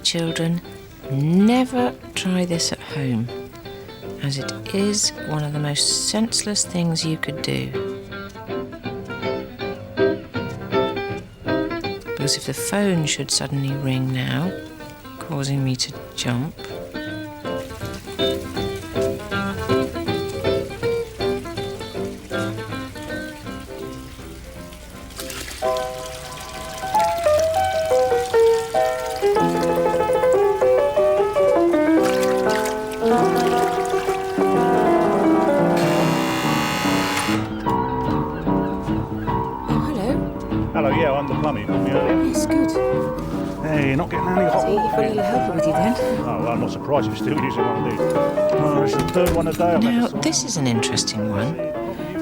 children, never try this at home, as it is one of the most senseless things you could do. Because if the phone should suddenly ring now, causing me to jump... Hello, yeah, I'm the plumber. You called me earlier. Yes, good. Hey, you're not getting any hot So water. you've got a little helper with you then? Oh, well, I'm not surprised you're still using one of these. Oh, it's the third one a day. Now, this is an interesting one.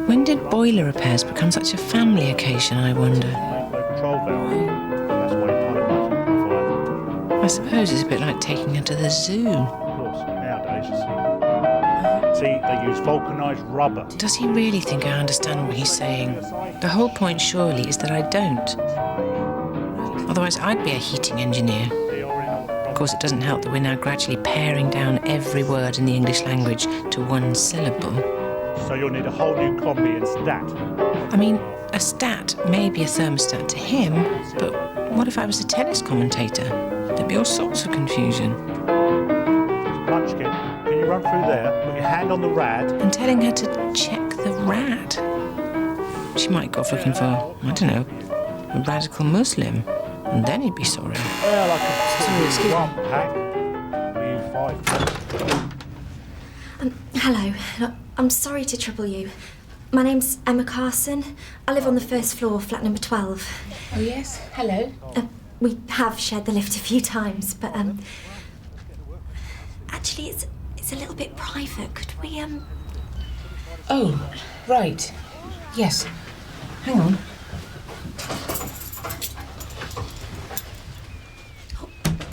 When did boiler repairs become such a family occasion, I wonder? Control valve. That's why you can't imagine fire. I suppose it's a bit like taking her to the zoo. Of course, nowadays, you see, they use vulcanised rubber. Does he really think I understand what he's saying? The whole point, surely, is that I don't. Otherwise, I'd be a heating engineer. Of course, it doesn't help that we're now gradually paring down every word in the English language to one syllable. So you'll need a whole new combi and stat. I mean, a stat may be a thermostat to him, but what if I was a tennis commentator? There'd be all sorts of confusion. Munchkin, can you run through there, put your hand on the rad? And telling her to check the rad. She might go off looking for, I don't know, a radical Muslim, and then he'd be sorry. Well, I can excuse me. one pack. You five. Hello. Look, I'm sorry to trouble you. My name's Emma Carson. I live on the first floor, flat number 12. Oh, yes. Hello. We have shared the lift a few times, but actually, it's a little bit private. Could we Oh, right. Yes. Hang on.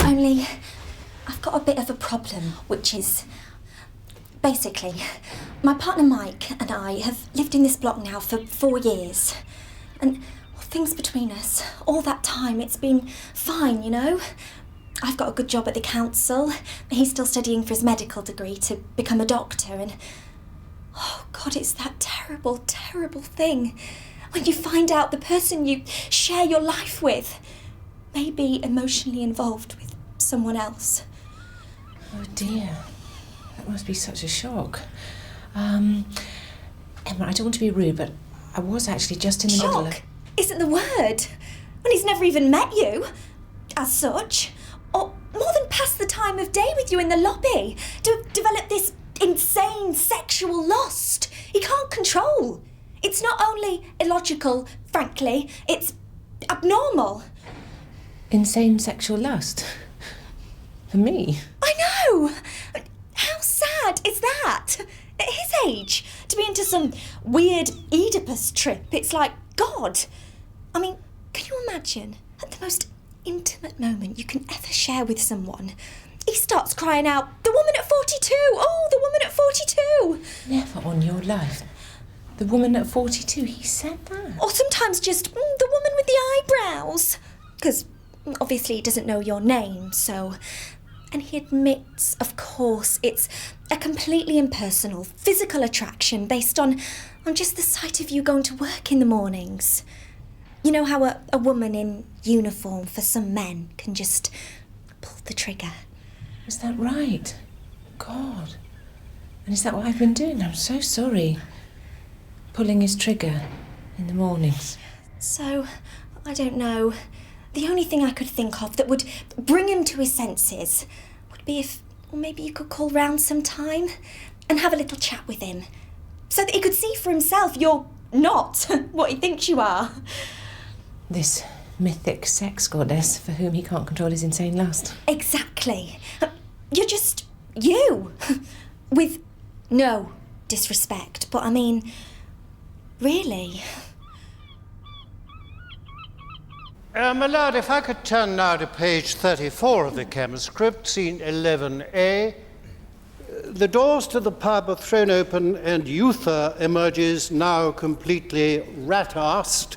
Only, I've got a bit of a problem, which is... Basically, my partner Mike and I have lived in this block now for 4 years. And things between us, all that time, it's been fine, you know? I've got a good job at the council. He's still studying for his medical degree to become a doctor, and... Oh, God, it's that terrible, terrible thing when you find out the person you share your life with may be emotionally involved with someone else. Oh, dear. That must be such a shock. Emma, I don't want to be rude, but I was actually just in the middle of... Shock isn't the word. When he's never even met you, as such, or more than passed the time of day with you in the lobby, to develop this insane sexual lust he can't control. It's not only illogical, frankly, it's abnormal. Insane sexual lust? For me? I know! How sad is that? At his age, to be into some weird Oedipus trip, it's like God. I mean, can you imagine, at the most intimate moment you can ever share with someone, he starts crying out, "The woman at 42! Oh, the woman at 42!" Never on your life. The woman at 42, he said that? Or sometimes just, the woman with the eyebrows. Because, obviously, he doesn't know your name, so... And he admits, of course, it's a completely impersonal, physical attraction based on just the sight of you going to work in the mornings. You know how a woman in uniform for some men can just pull the trigger. Is that right? God. And is that what I've been doing? I'm so sorry. Pulling his trigger in the mornings. So, I don't know. The only thing I could think of that would bring him to his senses would be if, or maybe you could call round sometime and have a little chat with him, so that he could see for himself you're not what he thinks you are. This mythic sex goddess for whom he can't control his insane lust. Exactly. You're just you. With no disrespect, but I mean, really. My lord, if I could turn now to page 34 of the Chem script, scene 11A. The doors to the pub are thrown open and Euther emerges, now completely rat-assed,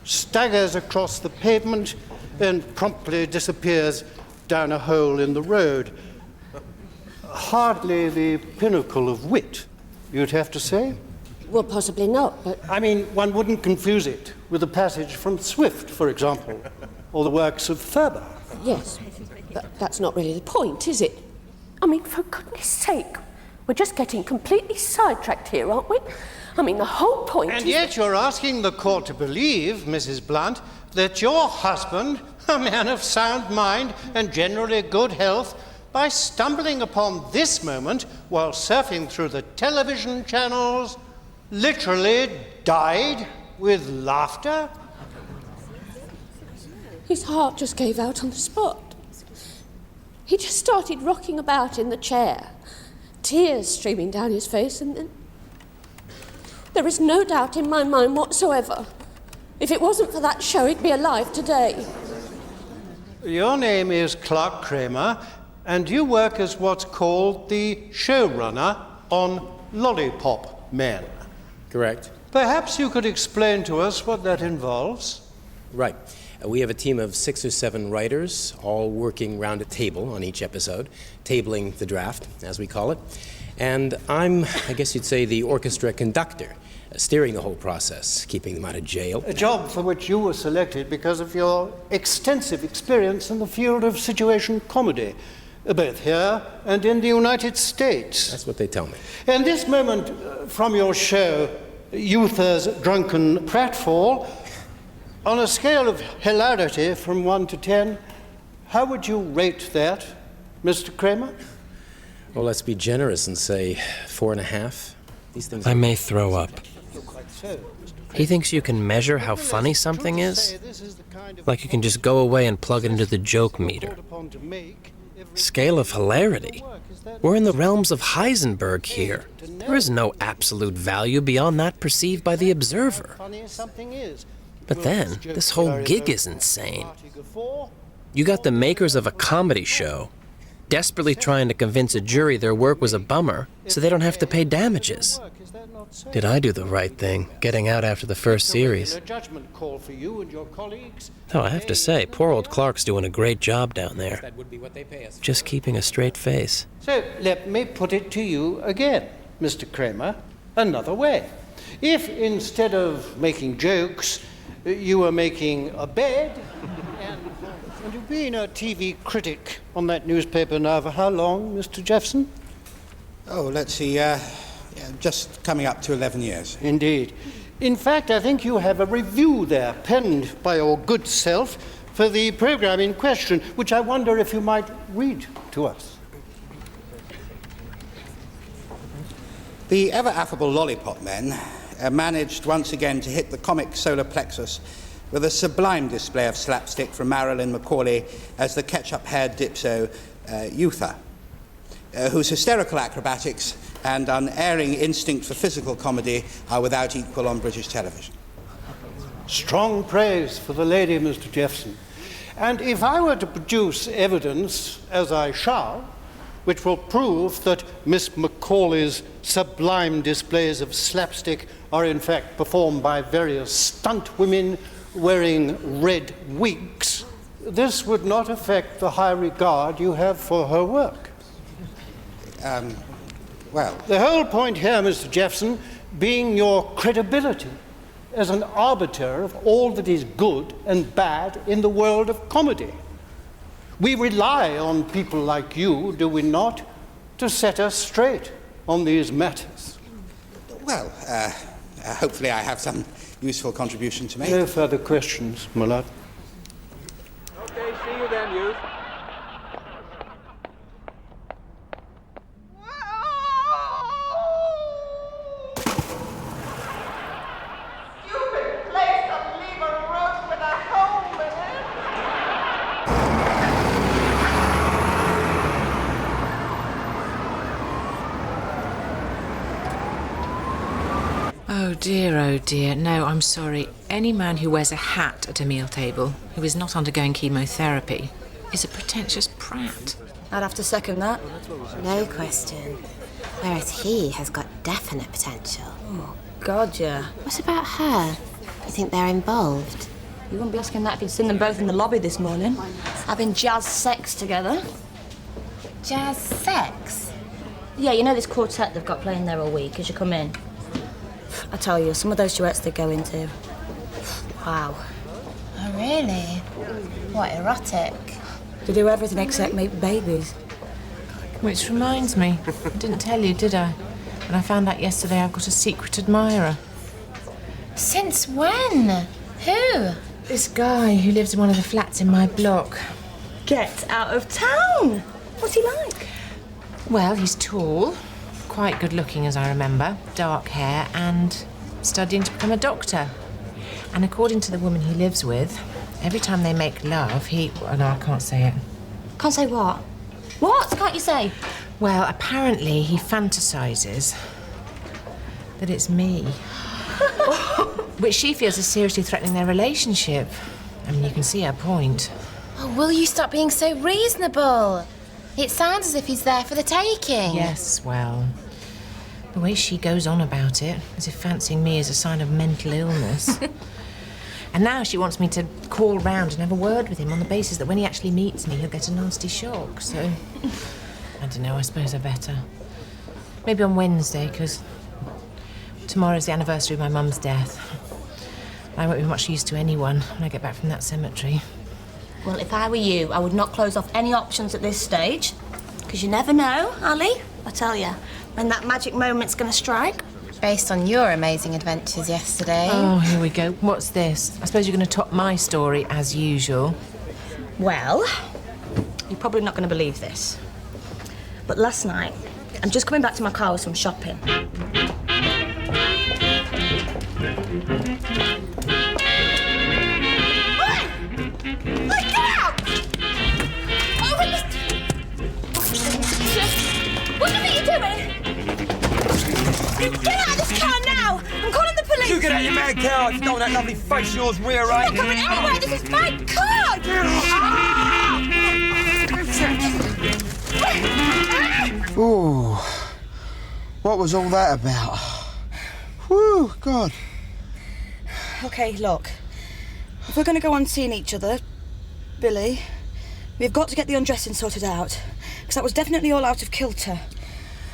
staggers across the pavement and promptly disappears down a hole in the road. Hardly the pinnacle of wit, you'd have to say. Well, possibly not, but... I mean, one wouldn't confuse it with a passage from Swift, for example, or the works of Thurber. Yes, but that's not really the point, is it? I mean, for goodness sake, we're just getting completely sidetracked here, aren't we? I mean, the whole point And yet you're asking the court to believe, Mrs. Blunt, that your husband, a man of sound mind and generally good health, by stumbling upon this moment while surfing through the television channels, literally died with laughter? His heart just gave out on the spot. He just started rocking about in the chair, tears streaming down his face, and then... There is no doubt in my mind whatsoever. If it wasn't for that show, he'd be alive today. Your name is Clark Kramer, and you work as what's called the showrunner on Lollipop Men. Correct. Perhaps you could explain to us what that involves. Right. We have a team of 6 or 7 writers, all working round a table on each episode, tabling the draft, as we call it. And I'm, I guess you'd say, the orchestra conductor, steering the whole process, keeping them out of jail. A job for which you were selected because of your extensive experience in the field of situation comedy, both here and in the United States. That's what they tell me. And this moment from your show, Uther's Drunken Pratfall, on a scale of hilarity from 1 to 10, how would you rate that, Mr. Kramer? Well, let's be generous and say 4.5. These things I may throw up. He thinks you can measure how funny something is? Like you can just go away and plug it into the joke meter. Scale of hilarity? We're in the realms of Heisenberg here. There is no absolute value beyond that perceived by the observer. But then, this whole gig is insane. You got the makers of a comedy show desperately trying to convince a jury their work was a bummer so they don't have to pay damages. Did I do the right thing, getting out after the first series? Though I have to say, poor old Clark's doing a great job down there. Just keeping a straight face. So let me put it to you again, Mr. Kramer, another way. If instead of making jokes, you were making a bed, and you've been a TV critic on that newspaper now for how long, Mr. Jeffson? Oh, let's see, just coming up to 11 years. Indeed. In fact, I think you have a review there, penned by your good self, for the programme in question, which I wonder if you might read to us. The ever-affable Lollipop Men managed once again to hit the comic solar plexus with a sublime display of slapstick from Marilyn Macaulay as the ketchup-haired dipso Uther, whose hysterical acrobatics and unerring instinct for physical comedy are without equal on British television. Strong praise for the lady, Mr. Jeffson. And if I were to produce evidence, as I shall, which will prove that Miss Macaulay's sublime displays of slapstick are in fact performed by various stunt women wearing red wigs, this would not affect the high regard you have for her work. Well... The whole point here, Mr. Jeffson, being your credibility as an arbiter of all that is good and bad in the world of comedy. We rely on people like you, do we not, to set us straight on these matters. Well, hopefully I have some useful contribution to make. No further questions, my love. Okay, see you then, youth. Stupid place to leave a road with a hole in it. Oh dear, no, I'm sorry. Any man who wears a hat at a meal table, who is not undergoing chemotherapy, is a pretentious prat. I'd have to second that. No question. Whereas he has got definite potential. Oh, God, yeah. What about her? You think they're involved? You wouldn't be asking that if you'd seen them both in the lobby this morning, having jazz sex together. Jazz sex? Yeah, you know this quartet they've got playing there all week as you come in? I tell you, some of those duets they go into. Wow. Oh, really? What, erotic? They do everything except make babies. Which reminds me, I didn't tell you, did I? When I found out yesterday I've got a secret admirer. Since when? Who? This guy who lives in one of the flats in my block. Get out of town! What's he like? Well, he's tall, quite good looking as I remember, dark hair, and studying to become a doctor. And according to the woman he lives with, every time they make love, he... Oh, no, I can't say it. Can't say what? What can't you say? Well, apparently he fantasises that it's me. Which she feels is seriously threatening their relationship. I mean, you can see her point. Oh, will you stop being so reasonable? It sounds as if he's there for the taking. Yes, well, the way she goes on about it, as if fancying me is a sign of mental illness. And now she wants me to call round and have a word with him on the basis that when he actually meets me, he'll get a nasty shock. So, I don't know, I suppose I better. Maybe on Wednesday, because tomorrow's the anniversary of my mum's death. I won't be much use to anyone when I get back from that cemetery. Well, if I were you, I would not close off any options at this stage. Because you never know, Ali. I tell you, when that magic moment's going to strike. Based on your amazing adventures yesterday. Oh, here we go. What's this? I suppose you're going to top my story, as usual. Well, you're probably not going to believe this. But last night, I'm just coming back to my car with some shopping. Get out of this car now! I'm calling the police! You get out your mad car! You don't want that lovely face of yours rearranged! I'm not going anywhere! This is my car! Ooh, what was all that about? Whew, God. OK, look. If we're going to go on seeing each other, Billy, we've got to get the undressing sorted out. Because that was definitely all out of kilter.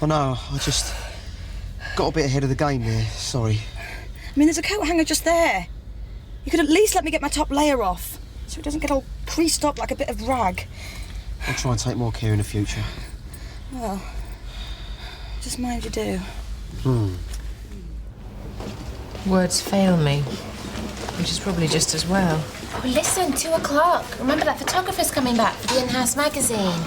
I know, I just got a bit ahead of the game there, sorry. I mean, there's a coat hanger just there. You could at least let me get my top layer off, so it doesn't get all creased up like a bit of rag. I'll try and take more care in the future. Well, just mind you do. Words fail me, which is probably just as well. Oh, listen, 2 o'clock. Remember that photographer's coming back for the in-house magazine.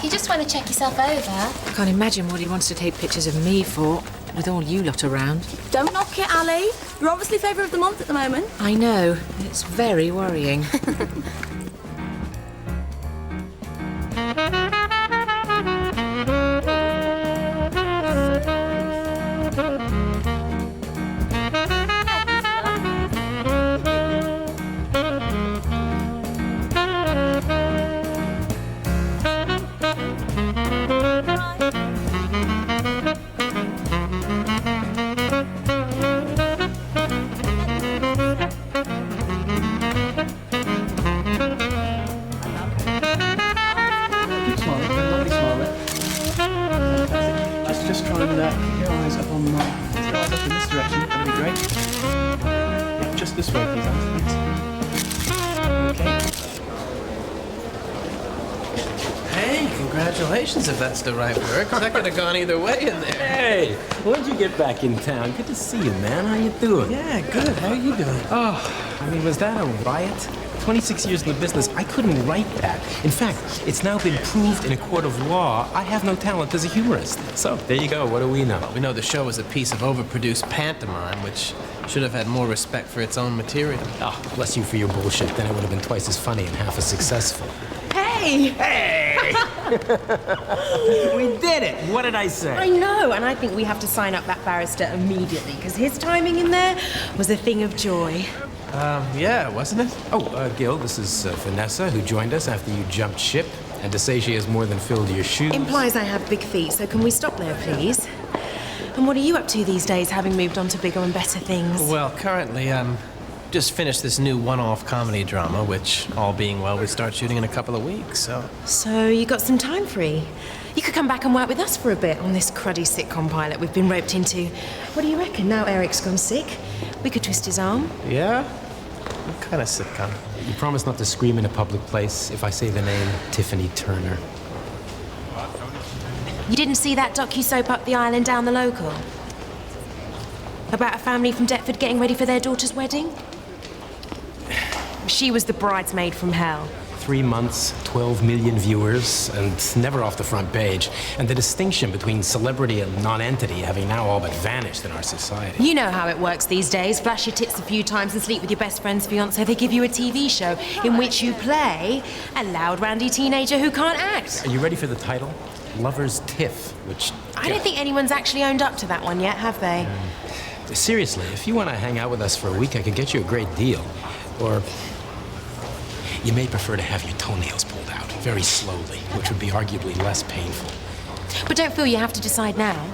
You just want to check yourself over. I can't imagine what he wants to take pictures of me for, with all you lot around. Don't knock it, Ali. You're obviously favourite of the month at the moment. I know. It's very worrying. Just try and keep your eyes up on my eyes up in this direction. That'd be great. Yeah, just this way, please, Anne. Thanks. Okay. Hey, congratulations if that's the right word, because that could have gone either way in there. Hey, when'd you get back in town? Good to see you, man. How you doing? Yeah, good. How are you doing? Oh, I mean, was that a riot? 26 years in the business, I couldn't write that. In fact, it's now been proved in a court of law I have no talent as a humorist. So, there you go. What do we know? We know the show was a piece of overproduced pantomime, which should have had more respect for its own material. Oh, bless you for your bullshit. Then it would have been twice as funny and half as successful. Hey! Hey! We did it! What did I say? I know, and I think we have to sign up that barrister immediately, because his timing in there was a thing of joy. Yeah, wasn't it? Oh, Gil, this is Vanessa, who joined us after you jumped ship. And to say she has more than filled your shoes... Implies I have big feet, so can we stop there, please? And what are you up to these days, having moved on to bigger and better things? Well, currently, just finished this new one-off comedy drama, which, all being well, we start shooting in a couple of weeks, so... So you got some time free? You could come back and work with us for a bit on this cruddy sitcom pilot we've been roped into. What do you reckon, now Eric's gone sick? We could twist his arm. Yeah? What kind of sitcom? You promise not to scream in a public place if I say the name Tiffany Turner. You didn't see that docu-soap up the aisle and down the local? About a family from Deptford getting ready for their daughter's wedding? She was the bridesmaid from hell. 3 months, 12 million viewers, and never off the front page. And the distinction between celebrity and non-entity having now all but vanished in our society. You know how it works these days. Flash your tits a few times and sleep with your best friend's fiancé. They give you a TV show in which you play a loud, randy teenager who can't act. Are you ready for the title? Lover's Tiff, which... I don't think anyone's actually owned up to that one yet, have they? Seriously, if you want to hang out with us for a week, I could get you a great deal. Or... you may prefer to have your toenails pulled out, very slowly, which would be arguably less painful. But don't feel you have to decide now.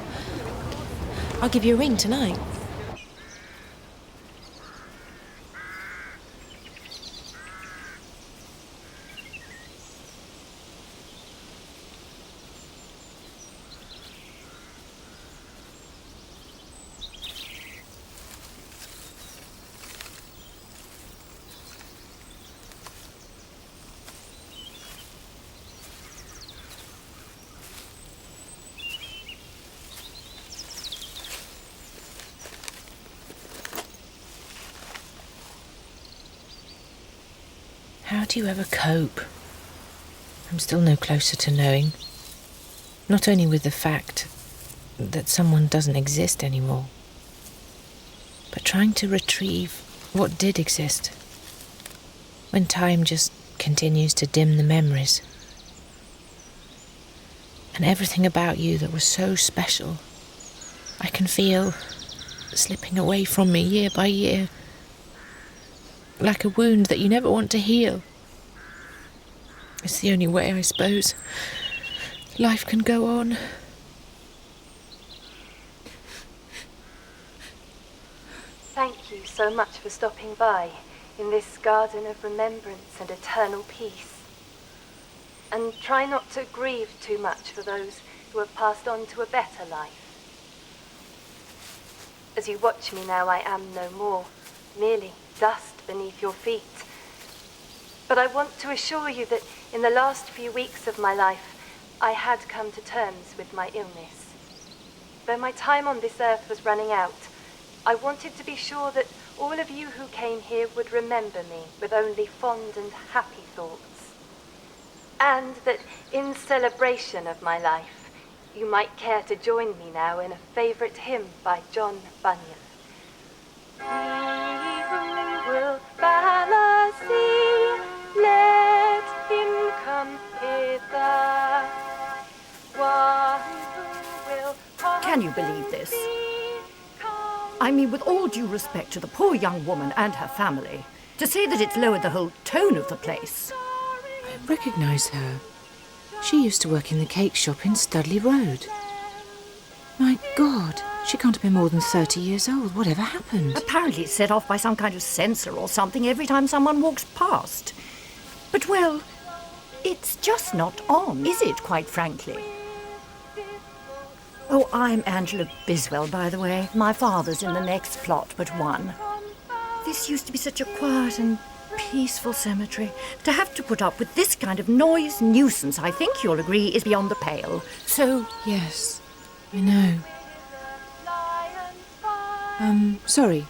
I'll give you a ring tonight. How do you ever cope? I'm still no closer to knowing. Not only with the fact that someone doesn't exist anymore, but trying to retrieve what did exist. When time just continues to dim the memories. And everything about you that was so special, I can feel slipping away from me year by year. Like a wound that you never want to heal. It's the only way, I suppose. Life can go on. Thank you so much for stopping by in this garden of remembrance and eternal peace. And try not to grieve too much for those who have passed on to a better life. As you watch me now, I am no more, merely dust beneath your feet. But I want to assure you that in the last few weeks of my life, I had come to terms with my illness. Though my time on this earth was running out, I wanted to be sure that all of you who came here would remember me with only fond and happy thoughts. And that in celebration of my life, you might care to join me now in a favourite hymn by John Bunyan. He who will fallacy, let him come hither. One who will Can you believe this? I mean, with all due respect to the poor young woman and her family, to say that it's lowered the whole tone of the place. I recognise her. She used to work in the cake shop in Studley Road. My God, she can't have been more than 30 years old. Whatever happened? Apparently it's set off by some kind of sensor or something every time someone walks past. But, well, it's just not on, is it, quite frankly? Oh, I'm Angela Biswell, by the way. My father's in the next plot but one. This used to be such a quiet and peaceful cemetery. To have to put up with this kind of noise nuisance, I think you'll agree, is beyond the pale. So... Yes, I know. Sorry.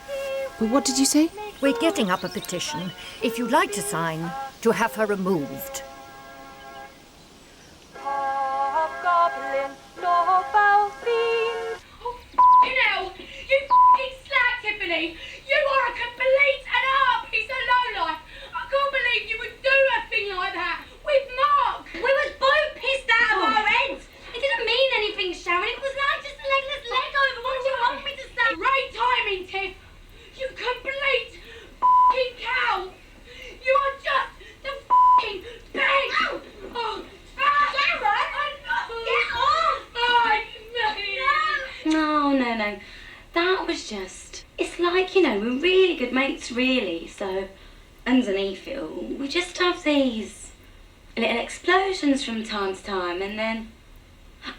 What did you say? We're getting up a petition, if you'd like to sign, to have her removed. Hobgoblin, nor foul fiend. You know, you f***ing slag, Tiffany! You are a complete and utter piece of lowlife! I can't believe you would do a thing like that with Mark! We was both pissed out of our heads! It didn't mean anything, Sharon. It was like just a legless leg over. What do you want me to say? Great timing, Tiff! You complete f***ing cow! You are just the f***ing best mates, really, so underneath it all, we just have these little explosions from time to time, and then,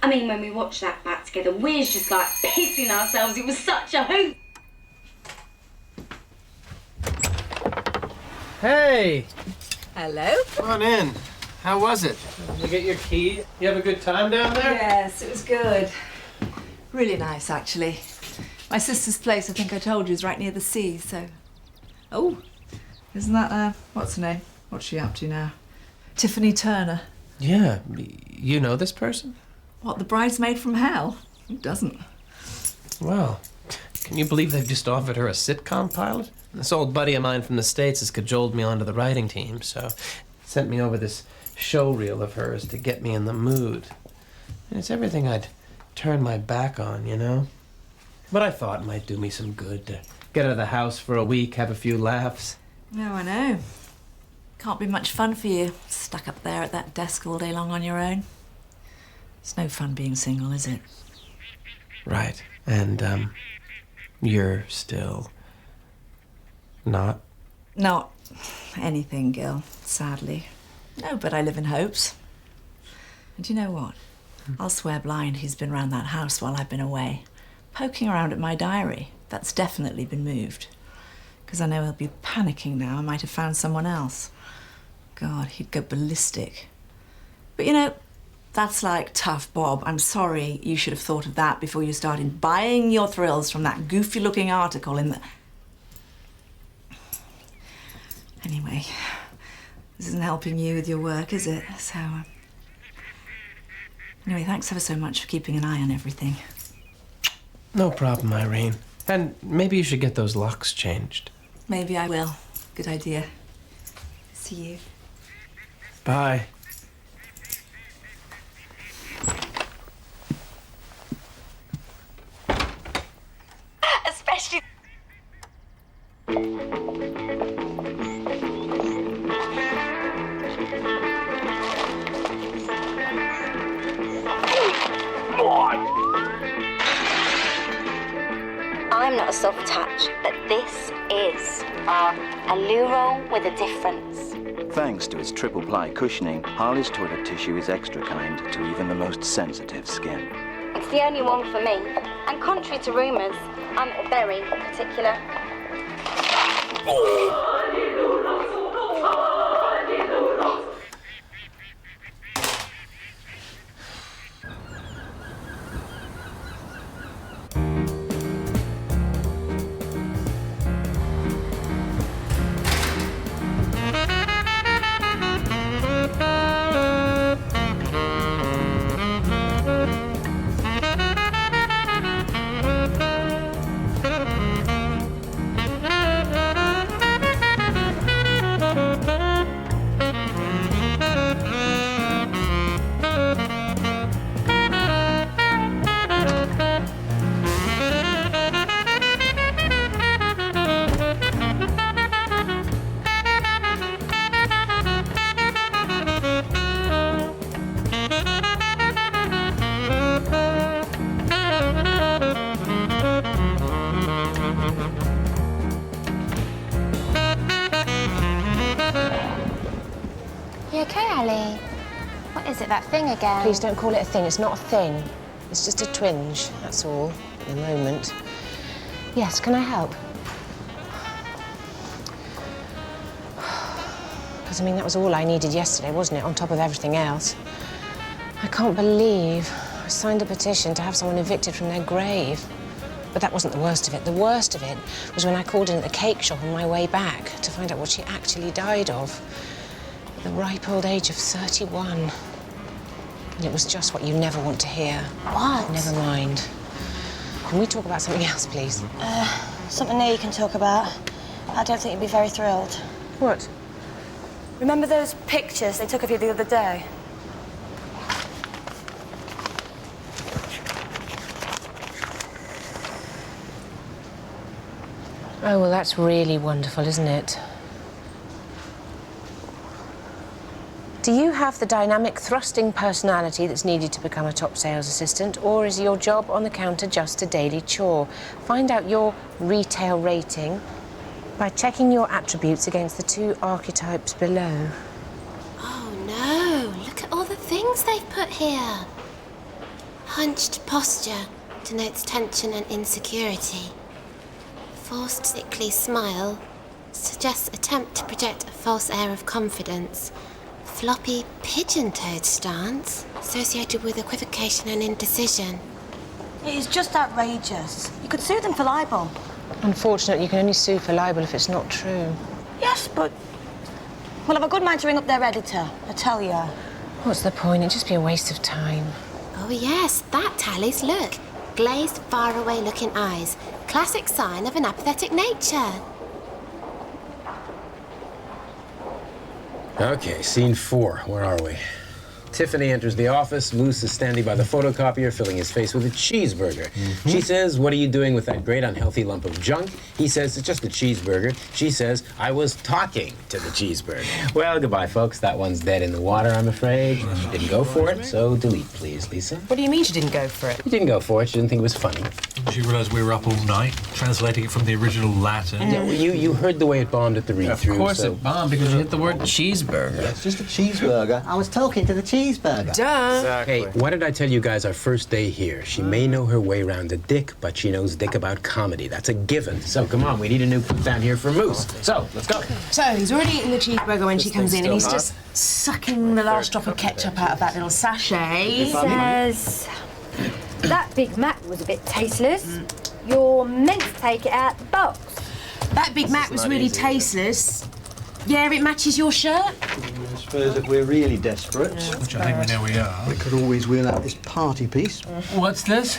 I mean, when we watched that back together, we was just like pissing ourselves. It was such a hoot. Hey! Hello. Come on in. How was it? Did you get your key? You have a good time down there? Yes, it was good. Really nice, actually. My sister's place, I think I told you, is right near the sea, so... Oh, isn't that, what's her name? What's she up to now? Tiffany Turner. Yeah, you know this person? What, the bridesmaid from hell? Who doesn't? Well, can you believe they've just offered her a sitcom pilot? This old buddy of mine from the States has cajoled me onto the writing team, so sent me over this show reel of hers to get me in the mood. And it's everything I'd turn my back on, you know? But I thought it might do me some good to get out of the house for a week, have a few laughs. No, I know. Can't be much fun for you, stuck up there at that desk all day long on your own. It's no fun being single, is it? Right. And, you're still... not? Not anything, Gil, sadly. No, but I live in hopes. And you know what? I'll swear blind he's been round that house while I've been away, poking around at my diary. That's definitely been moved. Because I know he'll be panicking now. I might have found someone else. God, he'd go ballistic. But you know, that's like tough Bob. I'm sorry you should have thought of that before you started buying your thrills from that goofy-looking article in the... Anyway, this isn't helping you with your work, is it? So, anyway, thanks ever so much for keeping an eye on everything. No problem, Irene. And maybe you should get those locks changed. Maybe I will. Good idea. See you. Bye. Especially... I'm not a soft touch, but this is a loo roll with a difference. Thanks to its triple ply cushioning, Harley's toilet tissue is extra kind to even the most sensitive skin. It's the only one for me, and contrary to rumours, I'm very particular. You okay, Ali? What is it, that thing again? Please don't call it a thing. It's not a thing. It's just a twinge, that's all, at the moment. Yes, can I help? Because, I mean, that was all I needed yesterday, wasn't it, on top of everything else? I can't believe I signed a petition to have someone evicted from their grave. But that wasn't the worst of it. The worst of it was when I called in at the cake shop on my way back to find out what she actually died of. At the ripe old age of 31. And it was just what you never want to hear. What? Never mind. Can we talk about something else, please? Something there you can talk about. I don't think you'd be very thrilled. What? Remember those pictures they took of you the other day? Oh, well, that's really wonderful, isn't it? Do you have the dynamic, thrusting personality that's needed to become a top sales assistant, or is your job on the counter just a daily chore? Find out your retail rating By checking your attributes against the 2 archetypes below. Oh no, look at all the things they've put here. Hunched posture denotes tension and insecurity. Forced sickly smile suggests attempt to project a false air of confidence. Floppy pigeon-toed stance associated with equivocation and indecision. It is just outrageous. You could sue them for libel. Unfortunately, you can only sue for libel if it's not true. Yes, but... Well, I've a good mind to ring up their editor, I tell you. What's the point? It'd just be a waste of time. Oh yes, that tallies. Look. Glazed, faraway-looking eyes. Classic sign of an apathetic nature. Okay, scene 4. Where are we? Tiffany enters the office. Moose is standing by the photocopier, filling his face with a cheeseburger. She says, "What are you doing with that great unhealthy lump of junk?" He says, "It's just a cheeseburger." She says, "I was talking to the cheeseburger." Well, goodbye, folks. That one's dead in the water, I'm afraid. She didn't go for it, so delete, please, Lisa. What do you mean she didn't go for it? She didn't go for it. She didn't think it was funny. She realised we were up all night, translating it from the original Latin. Yeah, well, you heard the way it bombed at the read-through. Of course so. it bombed, because you hit the word cheeseburger. It's just a cheeseburger. I was talking to the cheeseburger. Duh. Exactly. Hey, why did I tell you guys our first day here? She may know her way around a dick, but she knows dick about comedy. That's a given. So come on, we need a new put down here for Moose. So, let's go. So, he's already eating the cheeseburger when she comes in, and he's just sucking the last drop of ketchup out of that little sachet. He says, that Big Mac was a bit tasteless. You're meant to take it out the box. That Big Mac was really tasteless. Yeah, it matches your shirt. I suppose if we're really desperate, Which I think we know we are. we could always wheel out this party piece. What's this?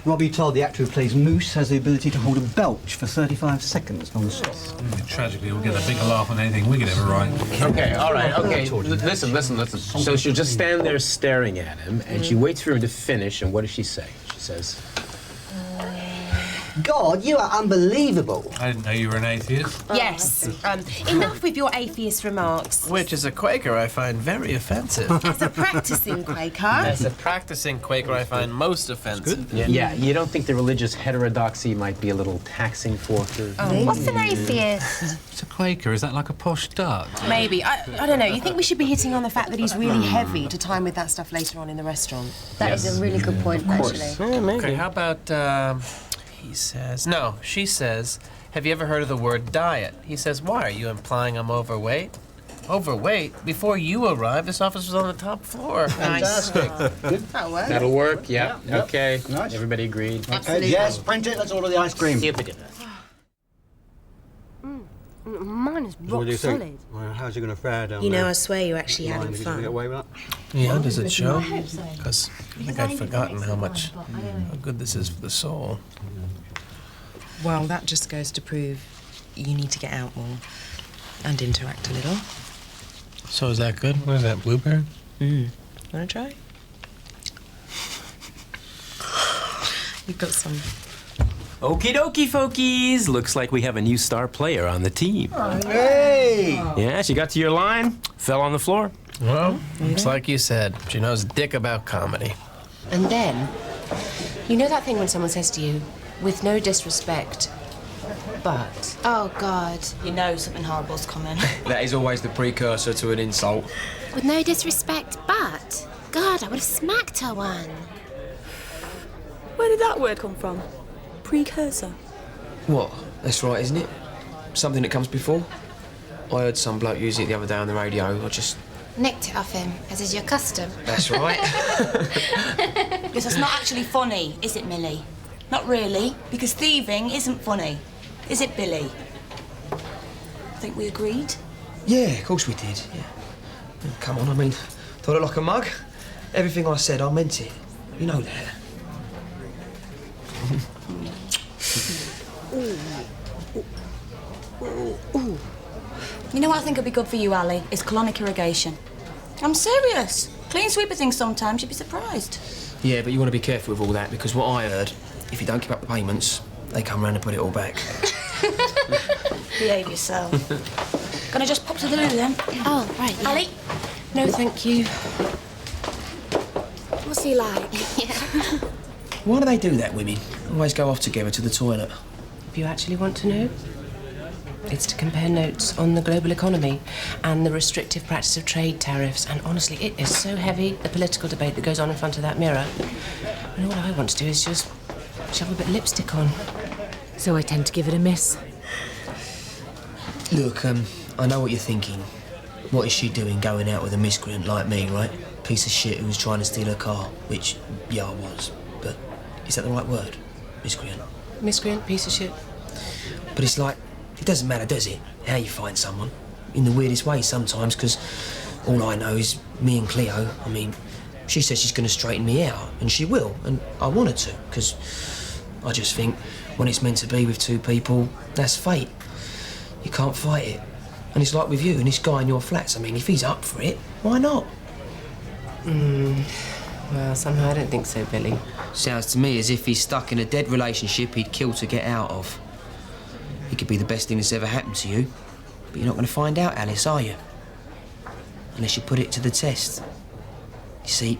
Robbie told the actor who plays Moose has the ability to hold a belch for 35 seconds non-stop. Tragically, we'll get a bigger laugh on anything we could ever write. Okay, all right, okay. Listen. So she'll just stand there staring at him, and she waits for him to finish, and what does she say? She says, God, you are unbelievable. I didn't know you were an atheist. Yes. Enough with your atheist remarks. Which, as a Quaker, I find very offensive. As a practicing Quaker. As a practicing Quaker, I find most offensive. yeah, you don't think the religious heterodoxy might be a little taxing for her? Oh. What's an atheist? It's a Quaker. Is that like a posh duck? Maybe. I don't know. You think we should be hitting on the fact that he's really heavy to time with that stuff later on in the restaurant? That is a really good point, actually. Yeah, maybe. Okay, how about, he says, no, she says, have you ever heard of the word diet? He says, why? Are you implying I'm overweight? Overweight? Before you arrived, this office was on the top floor. Fantastic. Good. That'll work, yeah. Yep. Okay, Nice. everybody agreed. Okay, yes, print it, let's order the ice cream. Mine is rock solid. Well, how's he going to fare down You know, there? I swear you're actually having Is he going to get fun. away with that? Yeah, does it show? Because I think I'd forgotten how good this is for the soul. Well, that just goes to prove you need to get out more and interact a little. So is that good? What is that, blueberry? Wanna try? You've got some. Okie dokie, folkies. Looks like we have a new star player on the team. Hey! Yeah, she got to your line, fell on the floor. Well, it's like you said. She knows dick about comedy. And then, you know that thing when someone says to you, with no disrespect, but... Oh, God. You know something horrible's coming. That is always the precursor to an insult. With no disrespect, but... God, I would have smacked her one. Where did that word come from? Precursor. What? That's right, isn't it? Something that comes before. I heard some bloke use it the other day on the radio. I just... Nicked it off him, as is your custom. That's right. Because it's not actually funny, is it, Millie? Not really, because thieving isn't funny. Is it, Billy? I think we agreed. Yeah, of course we did. Yeah. Come on, I mean, do I look like a mug? Everything I said, I meant it. You know that. You know what I think would be good for you, Ali? Is colonic irrigation. I'm serious. Clean sweeper things sometimes, you'd be surprised. Yeah, but you want to be careful with all that, because what I heard, if you don't keep up the payments, they come round and put it all back. Behave yourself. Gonna just pop to the loo then? Oh, right, yeah. Ali? No, thank you. What's he like? Yeah. Why do they do that, women? Always go off together to the toilet. Do you actually want to know? It's to compare notes on the global economy and the restrictive practice of trade tariffs. And honestly, it is so heavy, the political debate that goes on in front of that mirror. And all I want to do is just shove a bit of lipstick on. So I tend to give it a miss. Look, I know what you're thinking. What is she doing going out with a miscreant like me, right? Piece of shit who was trying to steal her car, which, yeah, I was. But is that the right word? Miscreant? Miscreant, piece of shit. But it's like, it doesn't matter, does it, how you find someone? In the weirdest way sometimes, because all I know is me and Cleo. I mean, she says she's going to straighten me out, and she will, and I want her to, because I just think when it's meant to be with two people, that's fate. You can't fight it. And it's like with you and this guy in your flats. I mean, if he's up for it, why not? Well, somehow I don't think so, Billy. Sounds to me as if he's stuck in a dead relationship he'd kill to get out of. It could be the best thing that's ever happened to you, but you're not going to find out, Alice, are you? Unless you put it to the test. You see,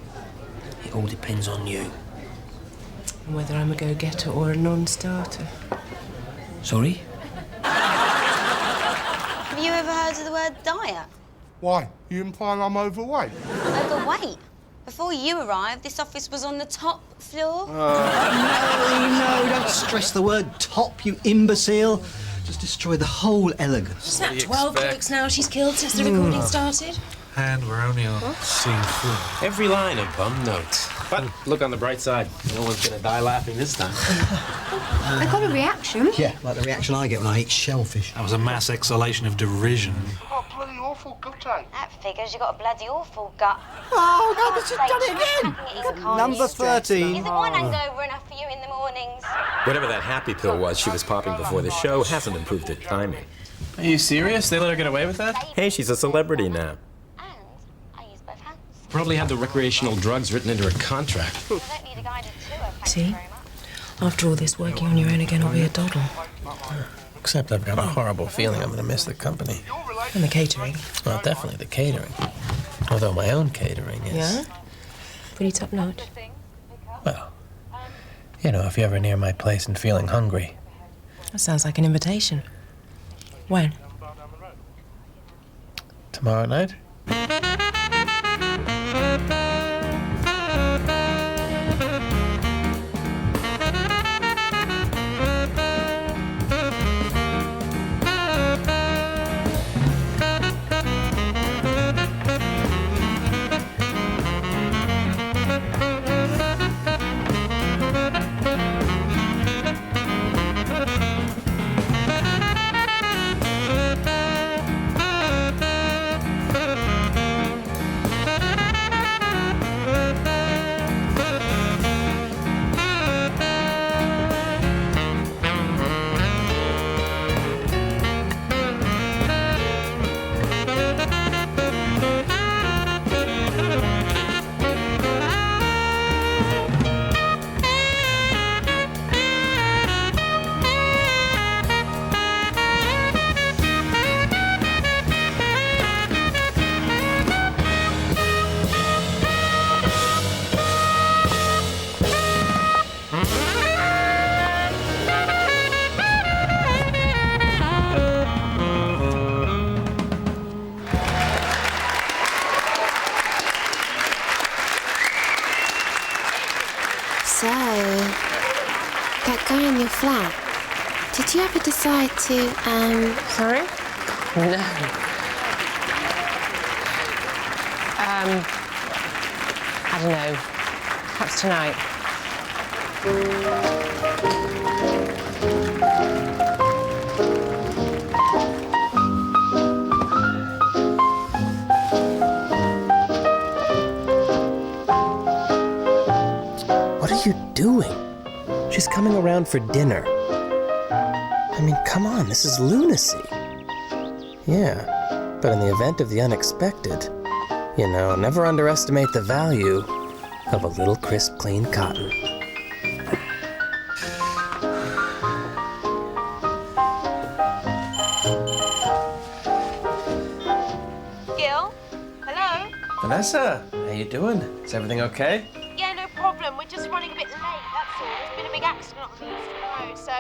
it all depends on you. And whether I'm a go-getter or a non-starter. Sorry? Have you ever heard of the word diet? Why? You implying I'm overweight? Overweight? Before you arrived, this office was on the top floor. No, don't stress the word top, you imbecile. Just destroy the whole elegance. Is that 12 blokes now she's killed since the recording started? And we're only on scene 4. Every line a bum note. But look on the bright side. No one's going to die laughing this time. I got a reaction. Yeah, like the reaction I get when I eat shellfish. That was a mass exhalation of derision. Oh, bloody awful gut, eh? That figures you got a bloody awful gut. Oh, God, this has done it again! Number 13. Is the one hangover enough for you in the mornings? Whatever that happy pill was she was popping before the show hasn't improved her timing. Are you serious? They let her get away with that? Hey, she's a celebrity now. Probably had the recreational drugs written into her contract. See? After all this, working on your own again will be a doddle. Except I've got a horrible feeling I'm going to miss the company. And the catering. Well, definitely the catering. Although my own catering is... Yeah? Pretty top-notch. Well, you know, if you're ever near my place and feeling hungry. That sounds like an invitation. When? Tomorrow night? So, that guy in your flat, did you ever decide to, Sorry? No. I don't know. Perhaps tonight. What are you doing? She's coming around for dinner. I mean, come on, this is lunacy. Yeah, but in the event of the unexpected, you know, never underestimate the value of a little crisp, clean cotton. Gil? Hello? Vanessa, how you doing? Is everything okay? Yeah, no problem. We're just running a bit late, that's all. There's been a big accident on the Eastern Road, so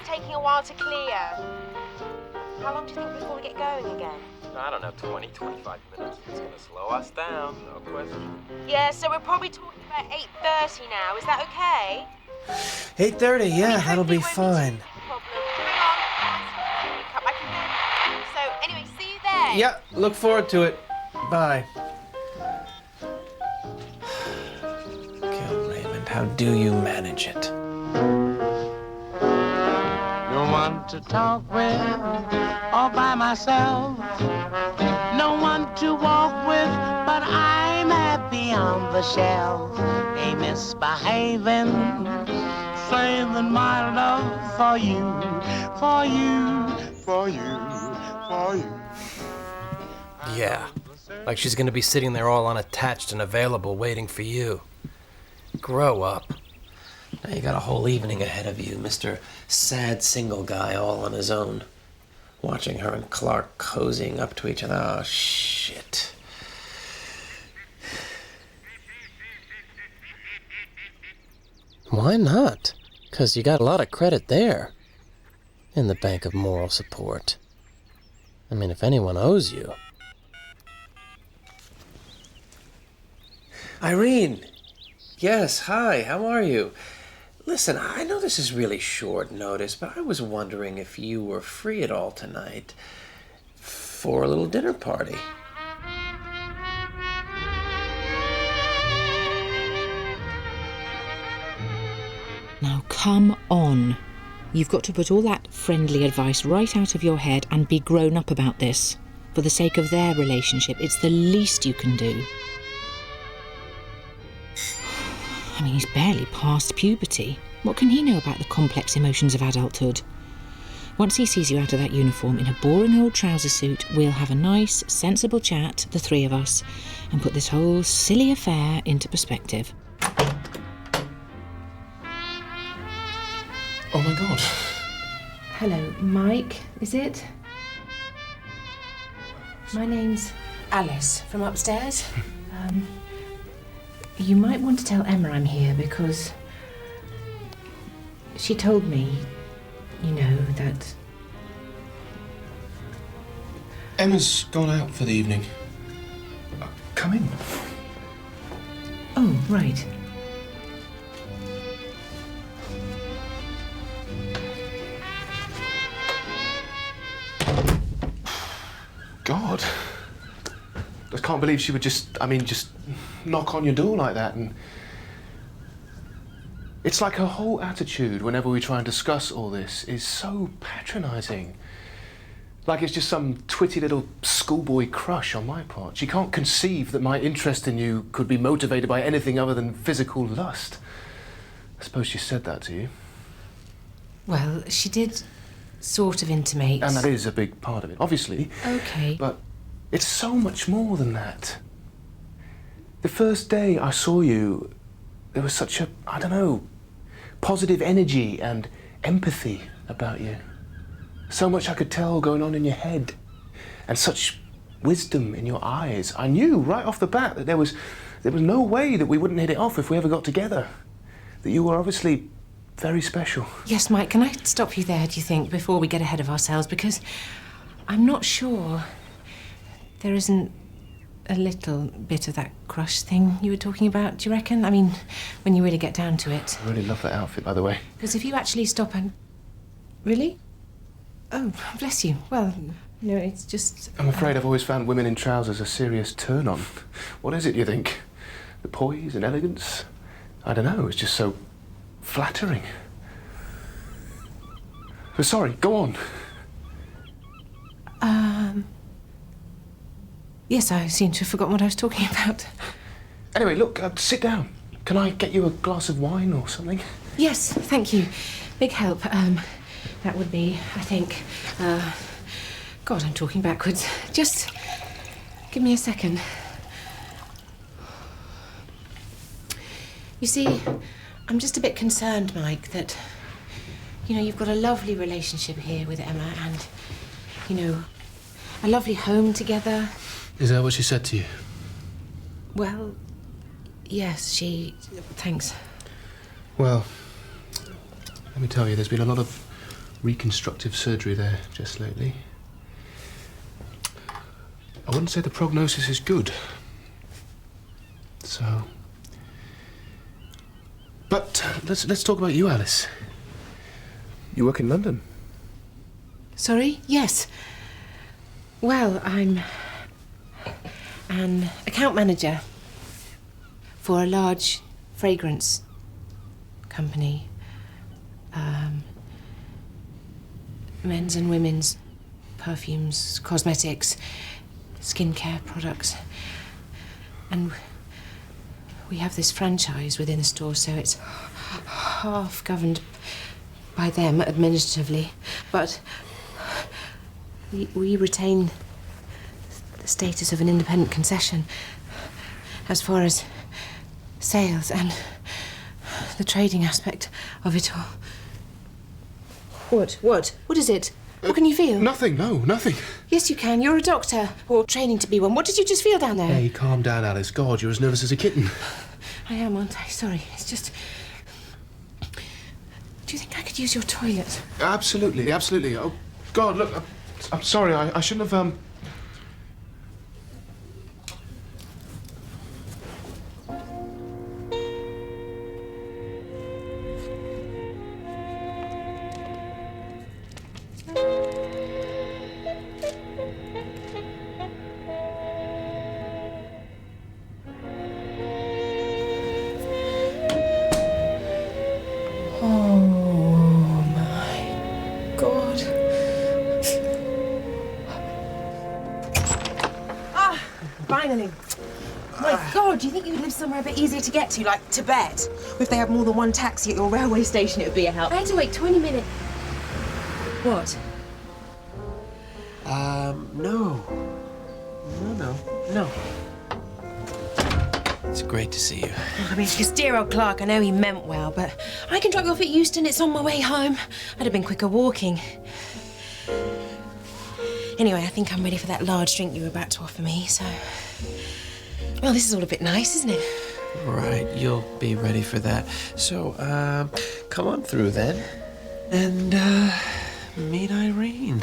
taking a while to clear. How long do you think before we get going again? I don't know, 20, 25 minutes. It's gonna slow us down, no question. Yeah, so we're probably talking about 8:30 now. Is that okay? 8:30, yeah, that'll be fine. So, anyway, see you there. Yeah, look forward to it. Bye. Raymond, how do you manage it? No one to talk with, all by myself. No one to walk with, but I'm happy on the shelf. Ain't misbehaving, saving my love for you, for you, for you, for you. Yeah, like she's gonna be sitting there all unattached and available waiting for you. Grow up. Now you got a whole evening ahead of you, Mr. Sad Single Guy all on his own. Watching her and Clark cozying up to each other. Oh, shit. Why not? 'Cause you got a lot of credit there. In the bank of moral support. I mean, if anyone owes you. Irene! Yes, hi, how are you? Listen, I know this is really short notice, but I was wondering if you were free at all tonight for a little dinner party. Now come on. You've got to put all that friendly advice right out of your head and be grown up about this. For the sake of their relationship, it's the least you can do. I mean, he's barely past puberty. What can he know about the complex emotions of adulthood? Once he sees you out of that uniform in a boring old trouser suit, we'll have a nice, sensible chat, the three of us, and put this whole silly affair into perspective. Oh my God. Hello, Mike, is it? My name's Alice from upstairs. You might want to tell Emma I'm here because she told me, you know, that... Emma's gone out for the evening. Come in. Oh, right. God. I can't believe she would just knock on your door like that. And it's like her whole attitude whenever we try and discuss all this is so patronising. Like it's just some twitty little schoolboy crush on my part. She can't conceive that my interest in you could be motivated by anything other than physical lust. I suppose she said that to you. Well, she did sort of intimate. And that is a big part of it, obviously. Okay. But it's so much more than that. The first day I saw you, there was such a, I don't know, positive energy and empathy about you. So much I could tell going on in your head. And such wisdom in your eyes. I knew right off the bat that there was no way that we wouldn't hit it off if we ever got together. That you were obviously very special. Yes, Mike, can I stop you there, do you think, before we get ahead of ourselves? Because I'm not sure there isn't a little bit of that crush thing you were talking about, do you reckon? I mean, when you really get down to it. I really love that outfit, by the way. Because if you actually stop and... Really? Oh, bless you. Well, no, it's just... I'm afraid I've always found women in trousers a serious turn-on. What is it, you think? The poise and elegance? I don't know, it's just so flattering. But sorry, go on. Yes, I seem to have forgotten what I was talking about. Anyway, look, sit down. Can I get you a glass of wine or something? Yes, thank you. Big help. That would be, I think, God, I'm talking backwards. Just give me a second. You see, I'm just a bit concerned, Mike, that, you know, you've got a lovely relationship here with Emma and, you know, a lovely home together. Is that what she said to you? Well, yes, she... Thanks. Well, let me tell you, there's been a lot of reconstructive surgery there just lately. wouldn't say the prognosis is good. So... But let's talk about you, Alice. You work in London. Sorry? Yes. Well, I'm an account manager for a large fragrance company. Men's and women's perfumes, cosmetics, skincare products. And we have this franchise within the store, so it's half governed by them administratively, but we retain the status of an independent concession as far as sales and the trading aspect of it all. What? What is it? What can you feel? Nothing, no, nothing. Yes, you can. You're a doctor, or training to be one. What did you just feel down there? Hey, calm down, Alice. God, you're as nervous as a kitten. I am, aren't I? Sorry, it's just... Do you think I could use your toilet? Absolutely, absolutely. Oh, God, look, I'm sorry, I shouldn't have, Finally. My God, do you think you would live somewhere a bit easier to get to, like Tibet? Or if they had more than one taxi at your railway station, it would be a help. I had to wait 20 minutes. What? No. It's great to see you. I mean, his dear old Clark, I know he meant well, but I can drop you off at Euston. It's on my way home. I'd have been quicker walking. Anyway, I think I'm ready for that large drink you were about to offer me, so... Well, this is all a bit nice, isn't it? Right, you'll be ready for that. So, come on through then. And, meet Irene.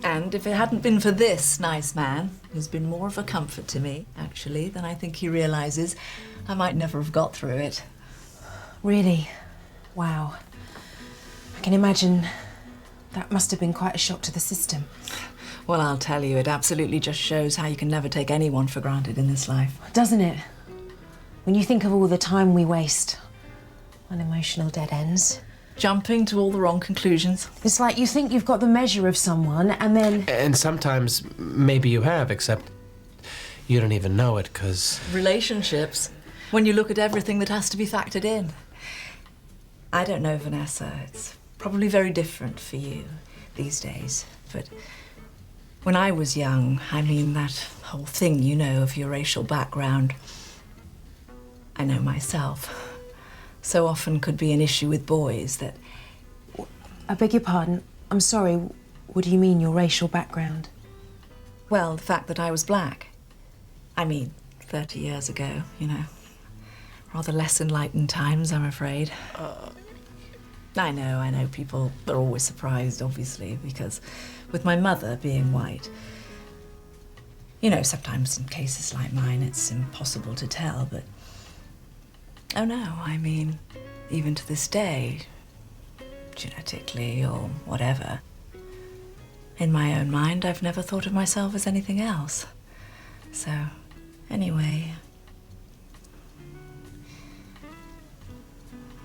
And if it hadn't been for this nice man, who's been more of a comfort to me, actually, than I think he realises, I might never have got through it. Really? Wow. I can imagine that must have been quite a shock to the system. Well, I'll tell you, it absolutely just shows how you can never take anyone for granted in this life. Doesn't it? When you think of all the time we waste on emotional dead ends. Jumping to all the wrong conclusions. It's like you think you've got the measure of someone and then... And sometimes maybe you have, except you don't even know it, because... Relationships. When you look at everything that has to be factored in. I don't know, Vanessa. It's probably very different for you these days. But when I was young, I mean, that whole thing, you know, of your racial background, I know myself, so often could be an issue with boys that... I beg your pardon. I'm sorry. What do you mean, your racial background? Well, the fact that I was black. I mean, 30 years ago, you know. Rather less enlightened times, I'm afraid. I know, people are always surprised, obviously, because with my mother being white, you know, sometimes in cases like mine, it's impossible to tell, but... Oh no, I mean, even to this day, genetically or whatever, in my own mind, I've never thought of myself as anything else. So, anyway,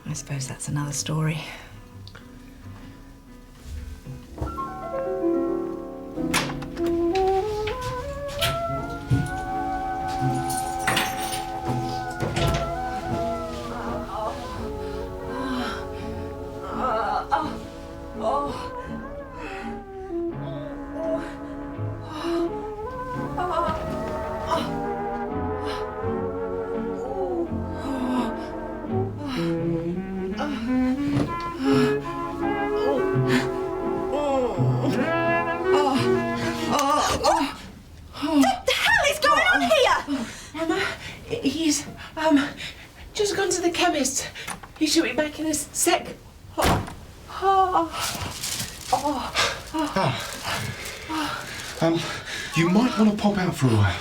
I suppose that's another story. Just gone to the chemist. He should be back in a sec. You might want to pop out for a while.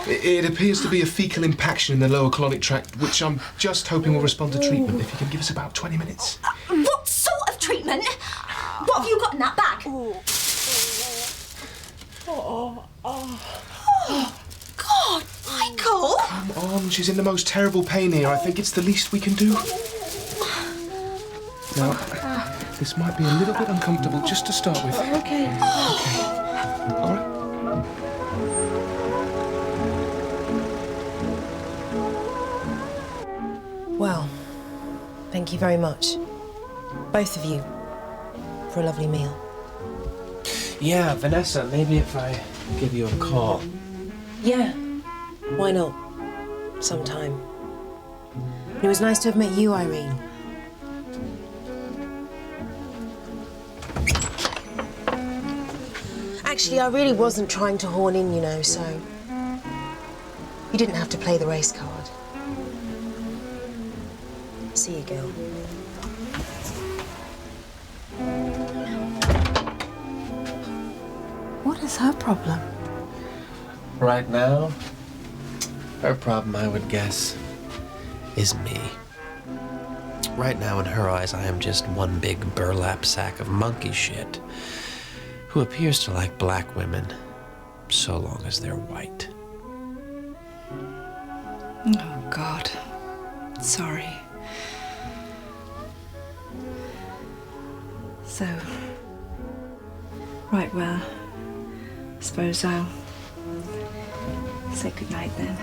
It appears to be a fecal impaction in the lower colonic tract, which I'm just hoping will respond to treatment. If you can give us about 20 minutes. What sort of treatment? What have you got in that bag? Oh, God, Michael! Come on, she's in the most terrible pain here. I think it's the least we can do. Now, this might be a little bit uncomfortable just to start with. Okay. All right. Well, thank you very much, both of you, for a lovely meal. Yeah, Vanessa, maybe if I give you a call. Yeah, why not? Sometime. It was nice to have met you, Irene. Actually, I really wasn't trying to horn in, you know, so you didn't have to play the race card. See you, girl. What is her problem? Right now, her problem, I would guess, is me. Right now, in her eyes, I am just one big burlap sack of monkey shit who appears to like black women so long as they're white. Oh, God. Sorry. So, right, well, I suppose I'll say goodnight then.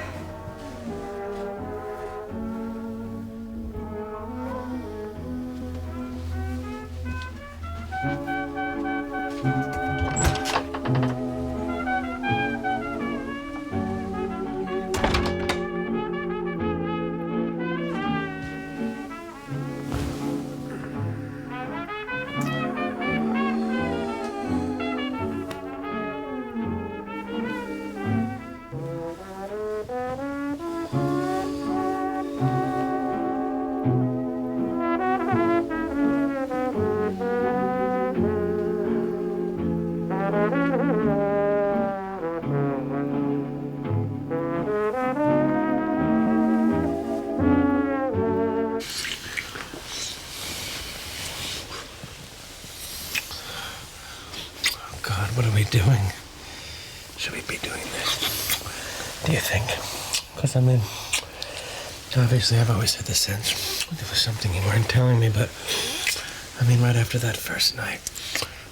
God, what are we doing? Should we be doing this? Do you think? Because, I mean, obviously I've always had the sense there was something you weren't telling me, but, I mean, right after that first night,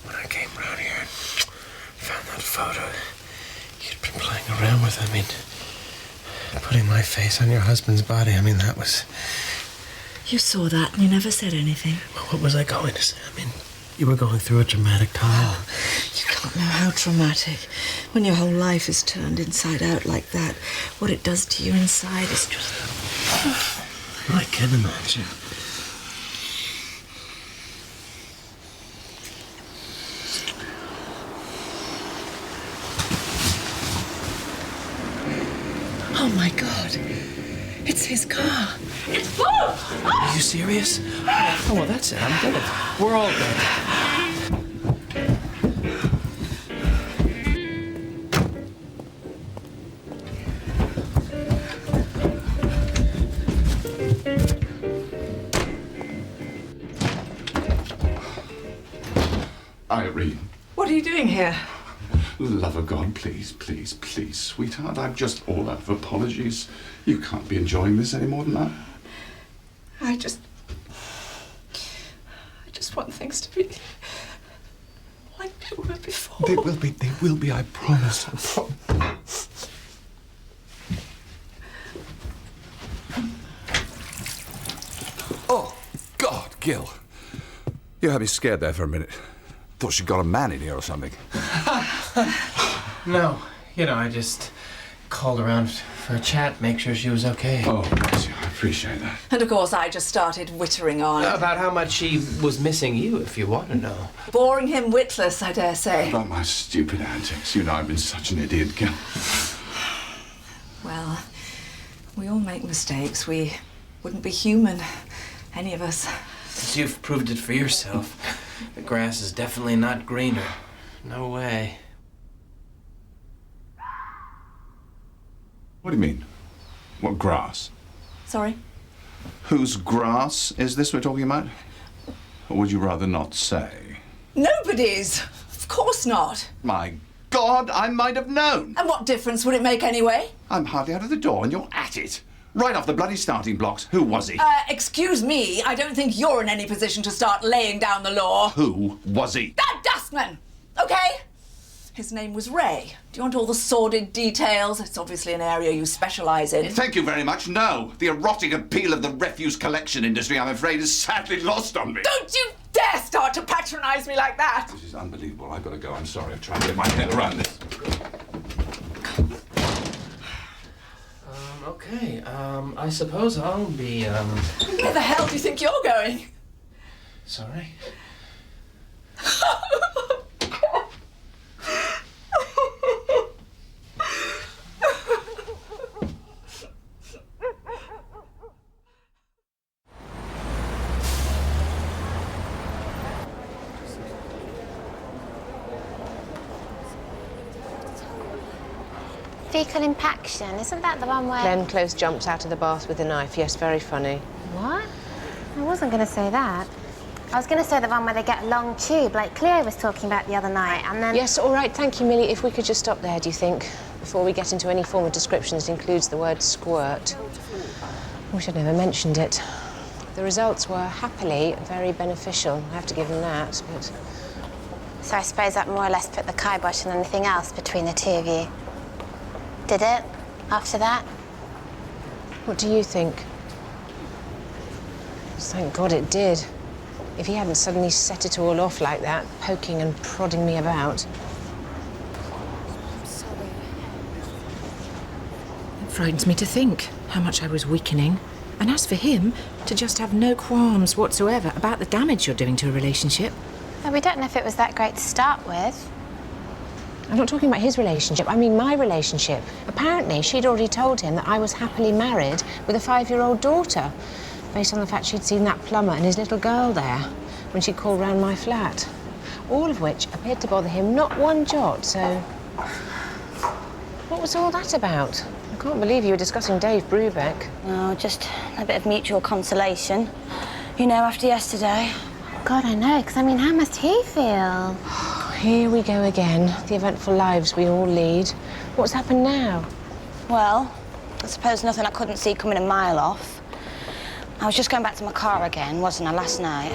when I came round here and found that photo you'd been playing around with, I mean, putting my face on your husband's body, I mean, that was... You saw that and you never said anything. Well, what was I going to say? I mean, you were going through a traumatic time. You can't know how traumatic. When your whole life is turned inside out like that, what it does to you inside is just... I can imagine. Oh, my God. It's his car. It's full! Are you serious? Oh, well, that's it. I'm dead. We're all dead. Irene. What are you doing here? Love of God, please, please, please, sweetheart. I'm just all out of apologies. You can't be enjoying this any more than that. I just want things to be like they were before. They will be, I promise. Oh, God, Gil. You had me scared there for a minute. Thought she'd got a man in here or something. No, I just called around for a chat, make sure she was okay. Oh, bless you. I appreciate that. And of course, I just started wittering on. About how much she was missing you, if you want to know. Boring him witless, I dare say. About my stupid antics. You know I've been such an idiot, Gil. Well, we all make mistakes. We wouldn't be human, any of us. You've proved it for yourself. The grass is definitely not greener. No way. What do you mean? What grass? Sorry? Whose grass is this we're talking about? Or would you rather not say? Nobody's. Of course not. My God, I might have known. And what difference would it make anyway? I'm hardly out of the door and you're at it. Right off the bloody starting blocks. Who was he? Excuse me, I don't think you're in any position to start laying down the law. Who was he? That dustman! Okay? His name was Ray. Do you want all the sordid details? It's obviously an area you specialise in. Thank you very much. No. The erotic appeal of the refuse collection industry, I'm afraid, is sadly lost on me. Don't you dare start to patronise me like that! This is unbelievable. I've got to go. I'm sorry. I'm trying to get my head around this. Okay, I suppose I'll be, Where the hell do you think you're going? Sorry? Fecal impaction, isn't that the one where... Glenn Close jumps out of the bath with a knife. Yes, very funny. What? I wasn't going to say that. I was going to say the one where they get a long tube, like Cleo was talking about the other night, and then... Yes, all right, thank you, Millie. If we could just stop there, do you think? Before we get into any form of description that includes the word squirt. I wish I'd never mentioned it. The results were happily very beneficial. I have to give them that, but... So I suppose that more or less put the kibosh on anything else between the two of you. Did it? After that? What do you think? Thank God it did. If he hadn't suddenly set it all off like that, poking and prodding me about. I'm sorry. It frightens me to think how much I was weakening. And as for him, to just have no qualms whatsoever about the damage you're doing to a relationship. Well, we don't know if it was that great to start with. I'm not talking about his relationship, I mean my relationship. Apparently, she'd already told him that I was happily married with a 5-year-old daughter, based on the fact she'd seen that plumber and his little girl there when she called round my flat. All of which appeared to bother him not one jot, so... What was all that about? I can't believe you were discussing Dave Brubeck. Oh, just a bit of mutual consolation. You know, after yesterday. God, I know, because, I mean, how must he feel? Here we go again, the eventful lives we all lead. What's happened now? Well, I suppose nothing I couldn't see coming a mile off. I was just going back to my car again, wasn't I, last night?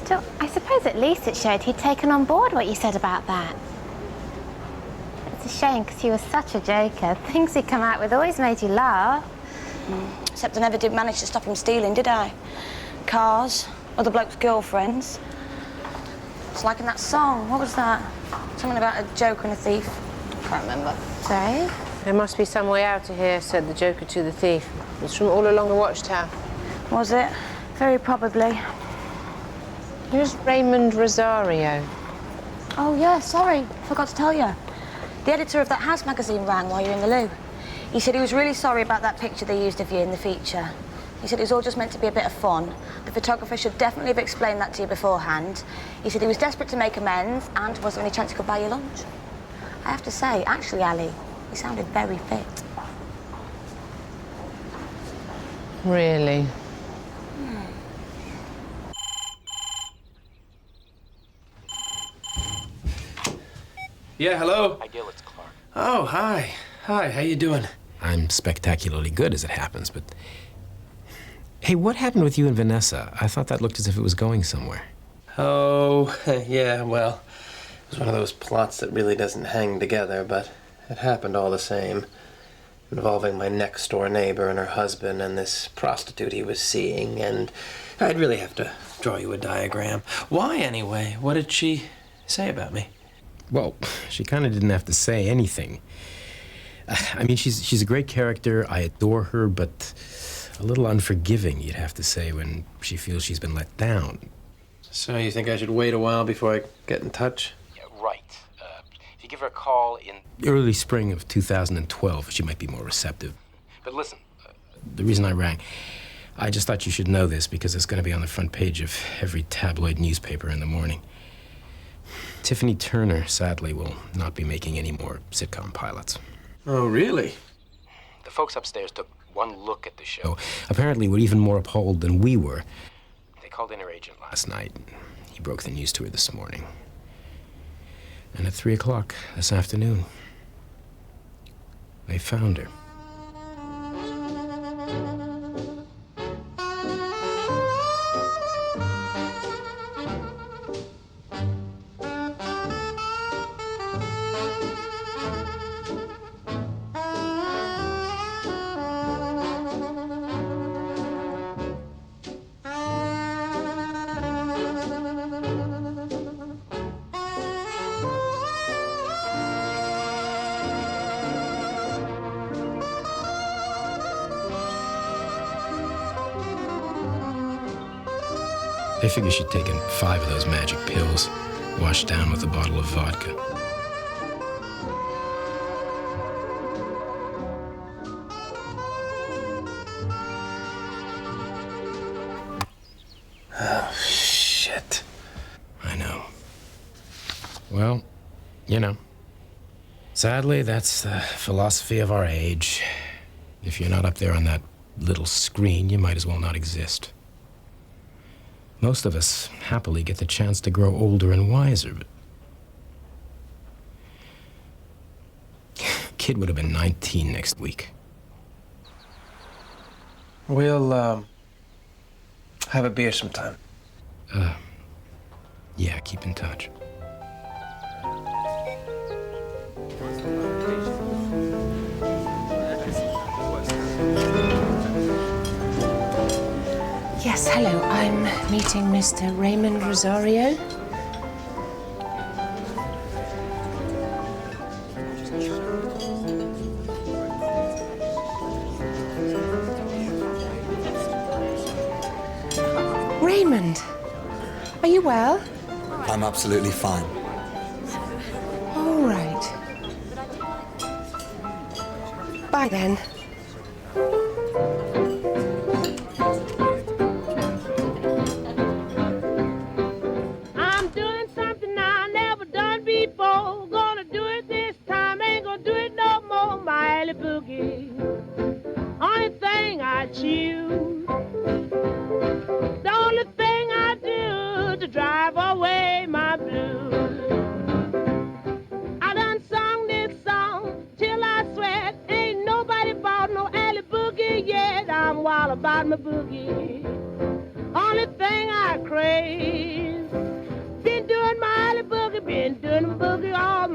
So, I suppose at least it showed he'd taken on board what you said about that. It's a shame, because he was such a joker. Things he'd come out with always made you laugh. Except I never did manage to stop him stealing, did I? Cars, other blokes' girlfriends. It's like in that song, what was that? Something about a joker and a thief. Can't remember. Sorry? There must be some way out of here, said the joker to the thief. It's from all along the watchtower. Was it? Very probably. Who's Raymond Rosario? Oh, yeah, sorry. Forgot to tell you. The editor of that house magazine rang while you were in the loo. He said he was really sorry about that picture they used of you in the feature. He said it was all just meant to be a bit of fun. The photographer should definitely have explained that to you beforehand. He said he was desperate to make amends, and was there any chance he could buy you lunch? I have to say, actually, Ali, you sounded very fit. Really? Yeah, hello? Hi, Gil, it's Clark. Oh, hi. Hi, how you doing? I'm spectacularly good, as it happens, but... Hey, what happened with you and Vanessa? I thought that looked as if it was going somewhere. Oh, yeah, well, it was one of those plots that really doesn't hang together, but it happened all the same. Involving my next-door neighbor and her husband and this prostitute he was seeing, and I'd really have to draw you a diagram. Why, anyway? What did she say about me? Well, she kind of didn't have to say anything. I mean, she's a great character. I adore her, but a little unforgiving, you'd have to say, when she feels she's been let down. So you think I should wait a while before I get in touch? Yeah, right. If you give her a call in early spring of 2012, she might be more receptive. But listen, the reason I rang, I just thought you should know this because it's going to be on the front page of every tabloid newspaper in the morning. Tiffany Turner, sadly, will not be making any more sitcom pilots. Oh, really? The folks upstairs took one look at the show. Apparently, were even more appalled than we were. They called in her agent last night. He broke the news to her this morning. And at 3 o'clock this afternoon, they found her. They figure she'd taken 5 of those magic pills, washed down with a bottle of vodka. Oh, shit. I know. Well, you know, sadly, that's the philosophy of our age. If you're not up there on that little screen, you might as well not exist. Most of us happily get the chance to grow older and wiser, but kid would have been 19 next week. We'll, have a beer sometime. Yeah, keep in touch. Yes, hello. I'm meeting Mr. Raymond Rosario. Raymond, are you well? I'm absolutely fine. All right. Bye then. I'm doing something I never done before. Gonna do it this time, ain't gonna do it no more. My alley boogie, only thing I choose. The only thing I do to drive away my blues. I done sung this song till I sweat. Ain't nobody bought no alley boogie yet. I'm wild about my boogie. Only thing I crave. Been doing my alley boogie, been doing my boogie all